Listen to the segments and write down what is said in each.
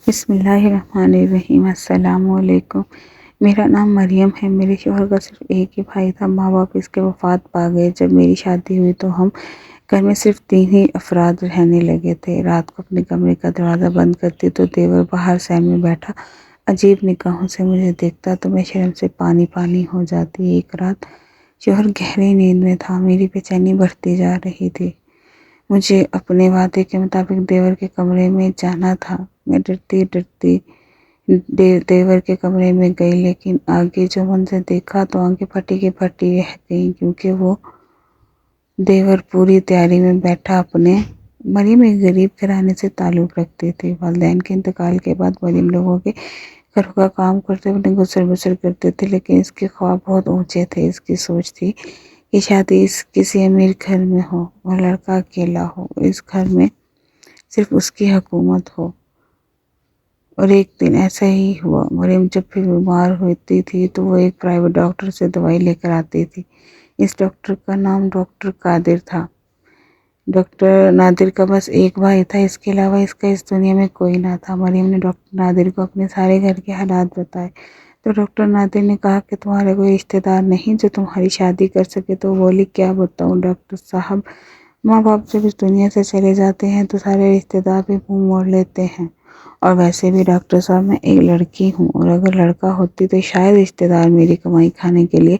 بسم اللہ الرحمن الرحیم۔ السلام علیکم۔ میرا نام مریم ہے۔ میرے شوہر کا صرف ایک ہی بھائی تھا۔ ماں باپ اس کے وفات پا گئے۔ جب میری شادی ہوئی تو ہم گھر میں صرف 3 ہی افراد رہنے لگے تھے۔ رات کو اپنے کمرے کا دروازہ بند کرتی تو دیور باہر سین میں بیٹھا عجیب نگاہوں سے مجھے دیکھتا تو میں شرم سے پانی پانی ہو جاتی۔ ایک رات شوہر گہری نیند میں تھا۔ میری بے چینی بڑھتی جا رہی تھی۔ مجھے اپنے وعدے کے مطابق دیور کے کمرے میں جانا تھا۔ میں ڈرتی ڈرتی دیور کے کمرے میں گئی، لیکن آگے جو منظر دیکھا تو آنکھیں پھٹی کی پھٹی رہ گئیں، کیونکہ وہ دیور پوری تیاری میں بیٹھا اپنے مریم ایک غریب گھرانے سے تعلق رکھتے تھے۔ والدین کے انتقال کے بعد مریم لوگوں کے گھروں کا کام کرتے اپنے گزر بسر کرتے تھے، لیکن اس کے خواب بہت اونچے تھے۔ اس کی سوچ تھی کہ شادی کسی امیر گھر میں ہو اور لڑکا اکیلا ہو، اس گھر میں صرف اس کی حکومت ہو۔ اور ایک دن ایسا ہی ہوا۔ مریم جب بھی بیمار ہوتی تھی تو وہ ایک پرائیویٹ ڈاکٹر سے دوائی لے کر آتی تھی۔ اس ڈاکٹر کا نام ڈاکٹر قادر تھا۔ ڈاکٹر نادر کا بس ایک بھائی تھا، اس کے علاوہ اس کا اس دنیا میں کوئی نہ تھا۔ مریم نے ڈاکٹر نادر کو اپنے سارے گھر کے حالات بتائے تو ڈاکٹر نادر نے کہا کہ تمہارا کوئی رشتہ دار نہیں جو تمہاری شادی کر سکے؟ تو وہ بولی کیا بتاؤں ڈاکٹر صاحب، ماں باپ جب اس دنیا سے چلے جاتے ہیں تو سارے رشتہ دار بھی منہ موڑ لیتے ہیں، اور ویسے بھی ڈاکٹر صاحب میں ایک لڑکی ہوں، اور اگر لڑکا ہوتی تو شاید رشتہ دار میری کمائی کھانے کے لیے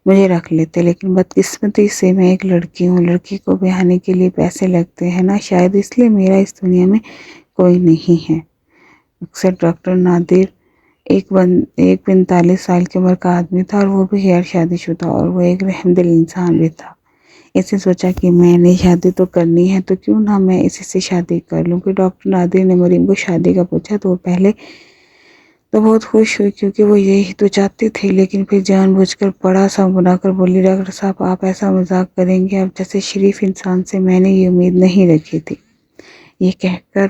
مجھے رکھ لیتے، لیکن بدقسمتی سے میں ایک لڑکی ہوں، لڑکی کو بیاہنے کے لیے پیسے لگتے ہیں نا، شاید اس لیے میرا اس دنیا میں کوئی نہیں ہے۔ اکثر ڈاکٹر نادر ایک 45 سال کی عمر کا آدمی تھا، اور وہ بھی غیر شادی شدہ، اور وہ ایک رحم دل انسان بھی تھا۔ اس نے سوچا کہ میں نے شادی تو کرنی ہے تو کیوں نہ میں اسی سے شادی کر لوں۔ کہ ڈاکٹر نادر نے مریم کو شادی کا پوچھا تو وہ پہلے تو بہت خوش ہوئی، کیونکہ وہ یہی تو چاہتی تھی، لیکن پھر جان بوجھ کر بڑا سا بنا کر بولی ڈاکٹر صاحب آپ ایسا مذاق کریں گے؟ اب جیسے شریف انسان سے میں نے یہ امید نہیں رکھی تھی۔ یہ کہہ کر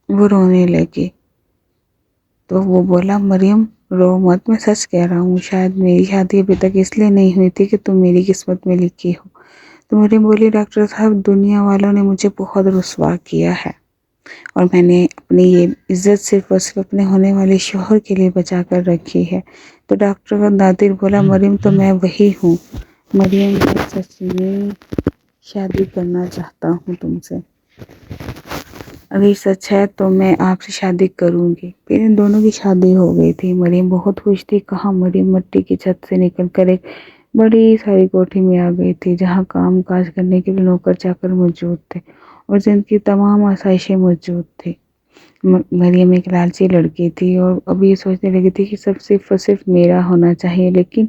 وہ رونے لگی تو وہ بولا مریم رو مت، میں سچ کہہ رہا ہوں، شاید میری شادی ابھی تک اس لیے نہیں ہوئی تھی کہ تم میری قسمت میں لکھی ہو۔ تو مریم بولی ڈاکٹر صاحب دنیا والوں نے مجھے بہت رسوا کیا ہے، اور میں نے اپنی یہ عزت صرف اور صرف اپنے ہونے والے شوہر کے لیے بچا کر رکھی ہے۔ تو ڈاکٹر نادر بولا مریم تو میں وہی ہوں، مریم میں سچ میں شادی کرنا چاہتا ہوں تم سے، اگر سچ ہے تو میں آپ سے شادی کروں گی۔ پھر ان دونوں کی شادی ہو گئی تھی۔ مریم بہت خوش تھی۔ کہاں مریم مٹی کی چھت سے نکل کر ایک بڑی ساری کوٹھی میں آ گئی تھی، جہاں کام کاج کرنے کے لیے نوکر چاکر موجود تھے اور جن کی تمام آسائشیں موجود تھی۔ مریم ایک لالچی لڑکی تھی اور اب یہ سوچنے لگی تھی کہ سب صرف اور صرف میرا ہونا چاہیے، لیکن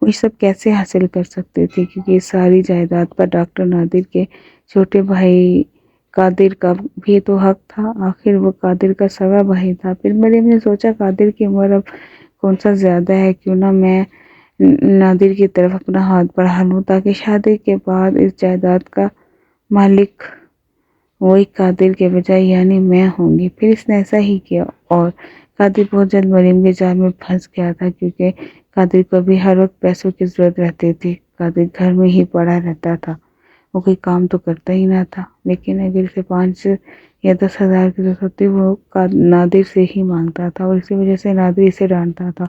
وہ یہ سب کیسے حاصل کر سکتے تھے، کیونکہ اس ساری جائیداد پر ڈاکٹر نادر کے چھوٹے بھائی قادر کا بھی تو حق تھا، آخر وہ قادر کا سگا بھائی تھا۔ پھر مریم نے سوچا قادر کی عمر اب کون سا زیادہ ہے، کیوں نہ میں نادر کی طرف اپنا ہاتھ بڑھا لوں، تاکہ شادی کے بعد اس جائیداد کا مالک وہی قادر کے بجائے یعنی میں ہوں گی۔ پھر اس نے ایسا ہی کیا، اور قادر بہت جلد مریم کے جال میں پھنس گیا تھا، کیونکہ قادر کو بھی ہر وقت پیسوں کی ضرورت رہتی تھی۔ قادر گھر میں ہی پڑا رہتا تھا، وہ کوئی کام تو کرتا ہی نہ تھا، لیکن اگر اسے 5 یا 10 ہزار کی ضرورت ہوتی وہ نادر سے ہی مانگتا تھا، اور اسی وجہ سے نادر اسے ڈانٹتا تھا،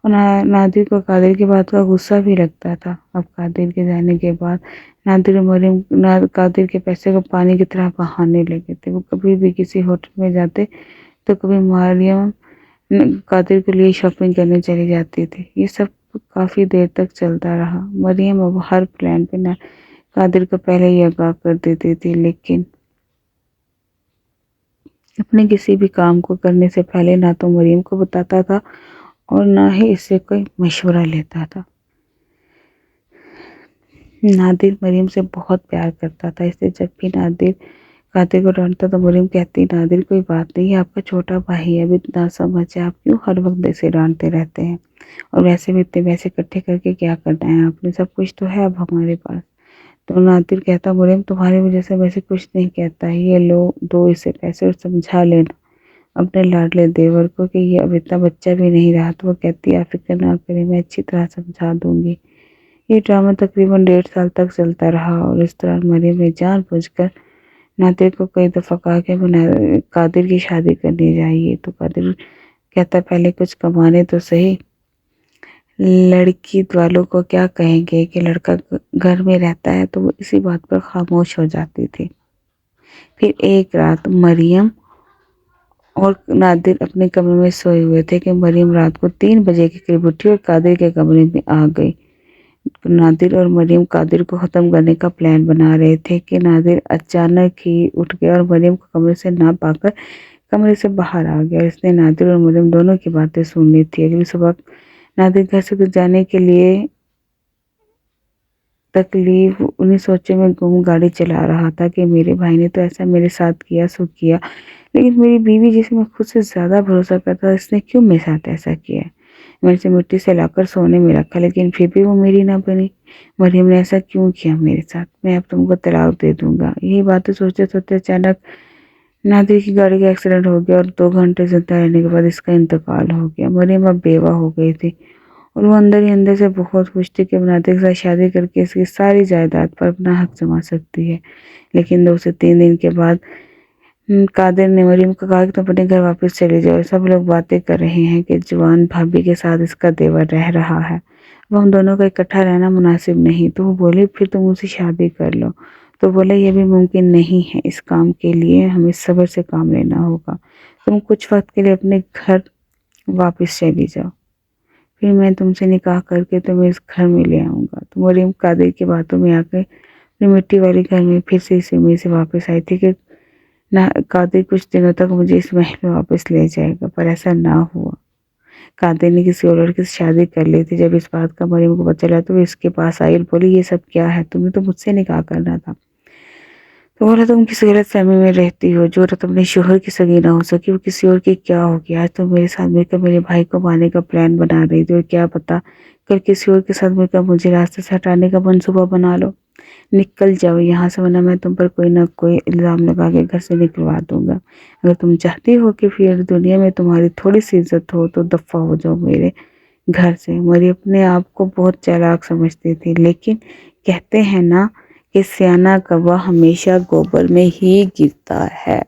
اور نادر کو قادر کی بات کا غصہ بھی لگتا تھا۔ اب قادر کے جانے کے بعد نادر اور مریم قادر کے پیسے کو پانی کی طرح بہانے لگے تھے۔ وہ کبھی بھی کسی ہوٹل میں جاتے تو کبھی مریم قادر کے لیے شاپنگ کرنے چلی جاتی تھی۔ یہ سب کافی دیر تک چلتا رہا۔ مریم اب ہر پلان پہ قادر کو پہلے ہی آگاہ کر دیتی تھی، لیکن اپنے کسی بھی کام کو کرنے سے پہلے نہ تو مریم کو بتاتا تھا اور نہ ہی اس سے کوئی مشورہ لیتا تھا۔ نادر مریم سے بہت پیار کرتا تھا، اس لیے جب بھی نادر قادر کو ڈانٹتا تو مریم کہتی نادر کوئی بات نہیں، آپ کا چھوٹا بھائی ہے، اب اتنا سمجھ ہے، آپ کیوں ہر وقت اسے ڈانٹتے رہتے ہیں، اور ویسے بھی اتنے پیسے اکٹھے کر کے کیا کرنا ہے آپ نے، سب کچھ تو ہے اب ہمارے پاس۔ تو نادر کہتا مریم تمہاری وجہ سے ویسے کچھ نہیں کہتا ہے، یہ لو دو اسے پیسے اور سمجھا لینا اپنے لاڈلے دیور کو کہ یہ اب اتنا بچہ بھی نہیں رہا۔ تو وہ کہتی آپ فکر نہ کریں، میں اچھی طرح سمجھا دوں گی۔ یہ ڈرامہ تقریباً 1.5 سال تک چلتا رہا، اور اس دوران مریم نے جان بوجھ کر نادر کو کئی دفعہ کہا کہ قادر کی شادی کرنی چاہیے، تو قادر کہتا پہلے کچھ کمانے تو صحیح، لڑکی والوں کو کیا کہیں گے کہ لڑکا گھر میں رہتا ہے، تو وہ اسی بات پر خاموش ہو جاتی تھی۔ پھر ایک رات مریم اور نادر اپنے کمرے میں سوئے ہوئے تھے کہ مریم رات کو 3 بجے کے قریب اٹھی اور قادر کے کمرے میں آ گئی۔ نادر اور مریم قادر کو ختم کرنے کا پلان بنا رہے تھے کہ نادر اچانک ہی اٹھ گیا اور مریم کو کمرے سے نہ پا کر کمرے سے باہر آ گیا۔ اس نے نادر اور مریم دونوں کی باتیں سن لی تھی۔ اگلی صبح نادر گھر سے جانے کے لیے تکلیف انہیں سوچے میں گم گاڑی چلا رہا تھا کہ میرے بھائی نے تو ایسا میرے ساتھ کیا سو کیا، لیکن میری بیوی جسے میں خود سے زیادہ بھروسہ کرتا اس نے کیوں میرے ساتھ ایسا کیا ہے؟ میں اسے مٹی سے لا کر سونے میں رکھا لیکن پھر بھی وہ میری نہ بنی۔ مریم نے ایسا کیوں کیا میرے ساتھ؟ میں اب تم کو طلاق دے دوں گا۔ یہی باتیں سوچتے سوچتے اچانک نادر کی گاڑی کا ایکسیڈنٹ ہو گیا اور 2 گھنٹے زندہ رہنے کے بعد اس کا انتقال ہو گیا۔ مریم اب بیوہ ہو گئی تھی اور وہ اندر ہی اندر سے بہت خوش تھی کہ نادر کے ساتھ شادی کر کے اس کی ساری جائیداد پر اپنا حق جما سکتی ہے۔ لیکن 2 سے 3 دن کے بعد قادر نے مریم کو کہا کہ تم اپنے گھر واپس چلی جاؤ، سب لوگ باتیں کر رہے ہیں کہ جوان بھابھی کے ساتھ اس کا دیور رہ رہا ہے، اب ہم دونوں کا اکٹھا رہنا مناسب نہیں۔ تو وہ بولی پھر تم اسے شادی کر لو۔ تو بولے یہ بھی ممکن نہیں ہے، اس کام کے لیے ہمیں صبر سے کام لینا ہوگا، تم کچھ وقت کے لیے اپنے گھر واپس چلی جاؤ، پھر میں تم سے نکاح کر کے تمہیں اس گھر میں لے آؤں گا۔ تو مریم قادر کی باتوں میں آ کے اپنی مٹی والی گھر میں پھر سے اسی امید سے واپس آئی تھی کہ قادر کچھ دنوں تک مجھے اس محل میں واپس لے جائے گا، پر ایسا نہ ہوا۔ قادر نے کسی اور لڑکے سے شادی کر لی تھی۔ جب اس بات کا مریم کو پتہ چلا تو وہ اس کے پاس آئی اور بولی یہ سب کیا ہے؟ تمہیں تو مجھ سے نکاح کرنا تھا۔ تو بولا تم کسی غلط فہمی میں رہتی ہو، جو عورت اپنے شوہر کی سگی نہ ہو سکی وہ کسی اور کی کیا ہوگی؟ آج تم میرے ساتھ مل کر میرے بھائی کو مارنے کا پلان بنا رہی تھی اور کیا پتا کل کسی اور کے ساتھ مل کر مجھے راستے سے ہٹانے کا منصوبہ بنا لو۔ نکل جاؤ یہاں سے ورنہ میں تم پر کوئی نہ کوئی الزام لگا کے گھر سے نکلوا دوں گا۔ اگر تم چاہتی ہو کہ پھر دنیا میں تمہاری تھوڑی سی عزت ہو تو دفع ہو جاؤ میرے گھر سے۔ مریم اپنے آپ کو بہت چالاک سمجھتی تھی، لیکن کہتے ہیں نا کہ سیانہ کوا ہمیشہ گوبر میں ہی گرتا ہے۔